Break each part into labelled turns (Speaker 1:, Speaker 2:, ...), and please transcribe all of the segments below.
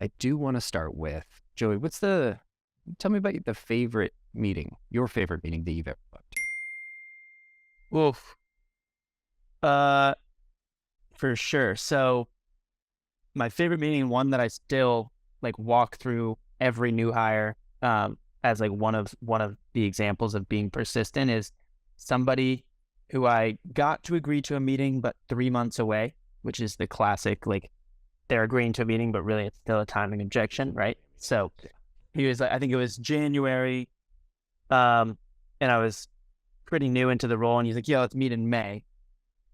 Speaker 1: I do want to start with Joey. Tell me about the favorite meeting, your favorite meeting that you've ever booked.
Speaker 2: Oof. Uh, for sure. So my favorite meeting, one that I still like walk through every new hire, as like one of the examples of being persistent is somebody who I got to agree to a meeting, but 3 months away, which is the classic, like they're agreeing to a meeting, but really it's still a timing objection, right? So he was like, I think it was January, um, and I was pretty new into the role, and he's like, yeah, let's meet in May.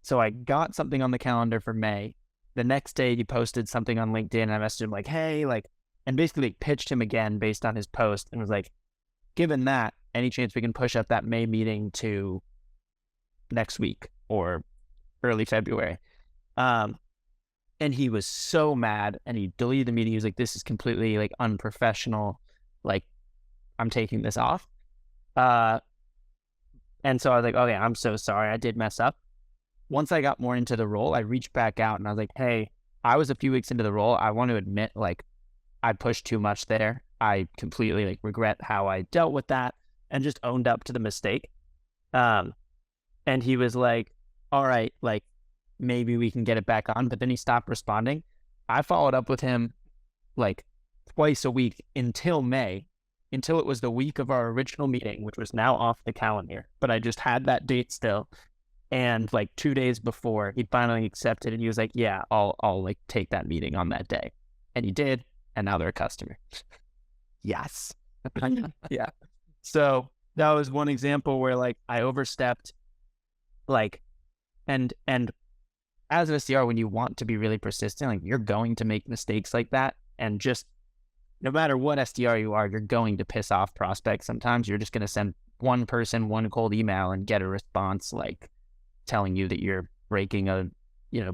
Speaker 2: So I got something on the calendar for May. The next day, he posted something on LinkedIn, and I messaged him like, "Hey, like," and basically like, pitched him again based on his post, and was like, "Given that, any chance we can push up that May meeting to next week or early February?" Um, and he was so mad, and he deleted the meeting. He was like, "This is completely like unprofessional. Like, I'm taking this off." Uh, and so I was like, "Okay, I'm so sorry. I did mess up." Once I got more into the role, I reached back out and I was like, hey, I was a few weeks into the role. I want to admit, like, I pushed too much there. I completely like regret how I dealt with that and just owned up to the mistake. Um, and he was like, all right, like maybe we can get it back on. But then he stopped responding. I followed up with him like twice a week until May, until it was the week of our original meeting, which was now off the calendar. But I just had that date still. And like 2 days before, he finally accepted, and he was like, "Yeah, I'll like take that meeting on that day," and he did, and now they're a customer.
Speaker 1: Yes.
Speaker 2: Yeah. So that was one example where like I overstepped, like, and as an SDR, when you want to be really persistent, like you're going to make mistakes like that, and just no matter what SDR you are, you're going to piss off prospects. Sometimes you're just going to send one person one cold email and get a response like telling you that you're breaking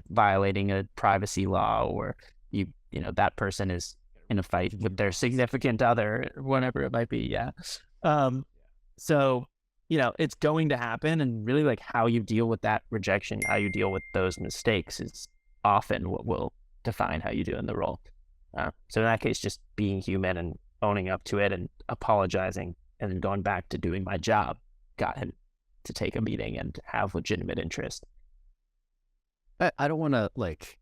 Speaker 2: violating a privacy law, or that person is in a fight with their significant other, or whatever it might be. Yeah. Um, so, it's going to happen. And really like how you deal with that rejection, how you deal with those mistakes is often what will define how you do in the role. So in that case, just being human and owning up to it and apologizing and then going back to doing my job got him to take a meeting and have legitimate interest.
Speaker 1: I don't want to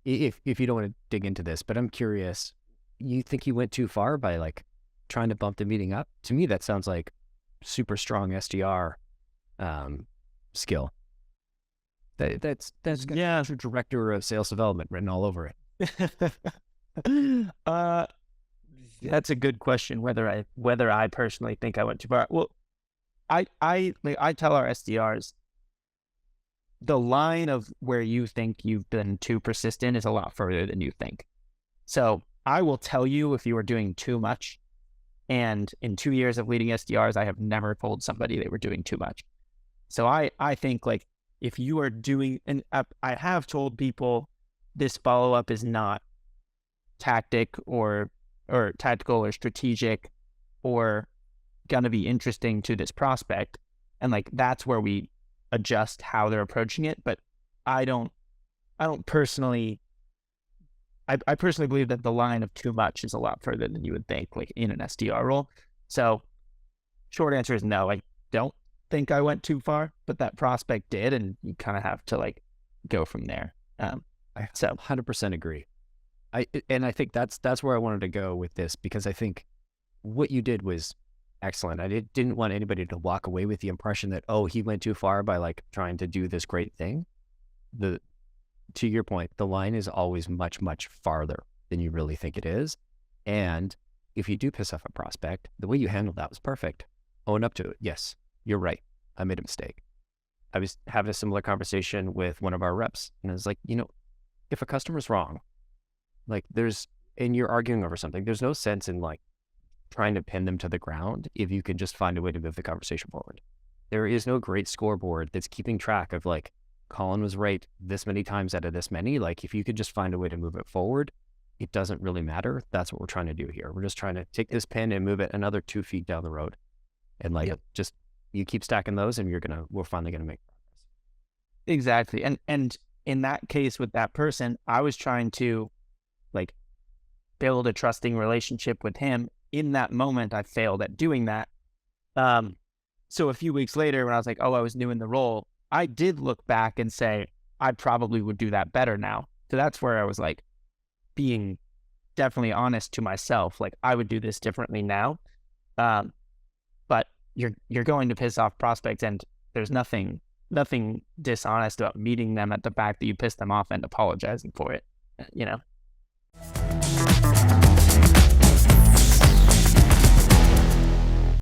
Speaker 1: if you don't want to dig into this, but I'm curious. You think you went too far by like trying to bump the meeting up? To me, that sounds like super strong SDR skill. That's got
Speaker 2: Yeah.
Speaker 1: director of sales development written all over it.
Speaker 2: uh, that's a good question. Whether I personally think I went too far. Well, I tell our SDRs the line of where you think you've been too persistent is a lot further than you think. So I will tell you if you are doing too much. And in 2 years of leading SDRs, I have never told somebody they were doing too much. So I think like if you are doing, and I have told people this follow up is not tactical or strategic or going to be interesting to this prospect. And like, that's where we adjust how they're approaching it. But I don't personally, I personally believe that the line of too much is a lot further than you would think, like in an SDR role. So short answer is no, I don't think I went too far, but that prospect did. And you kind of have to like go from there.
Speaker 1: I
Speaker 2: So
Speaker 1: 100% agree. I think that's where I wanted to go with this, because I think what you did was excellent. I didn't want anybody to walk away with the impression that, oh, he went too far by like trying to do this great thing. To your point, the line is always much, much farther than you really think it is. And if you do piss off a prospect, the way you handled that was perfect. Own up to it. Yes, you're right. I made a mistake. I was having a similar conversation with one of our reps, and I was like, if a customer's wrong, like and you're arguing over something, there's no sense in like trying to pin them to the ground if you can just find a way to move the conversation forward. There is no great scoreboard that's keeping track of like, Colin was right this many times out of this many. Like if you could just find a way to move it forward, it doesn't really matter. That's what we're trying to do here. We're just trying to take this pin and move it another 2 feet down the road. And like, just, you keep stacking those and we're finally going to make progress.
Speaker 2: exactly. And in that case with that person, I was trying to like build a trusting relationship with him. In that moment, I failed at doing that. Um, so a few weeks later, when I was like, oh, I was new in the role, I did look back and say, I probably would do that better now. So that's where I was like being definitely honest to myself. Like, I would do this differently now. Um, but you're going to piss off prospects, and there's nothing dishonest about meeting them at the fact that you pissed them off and apologizing for it, you know?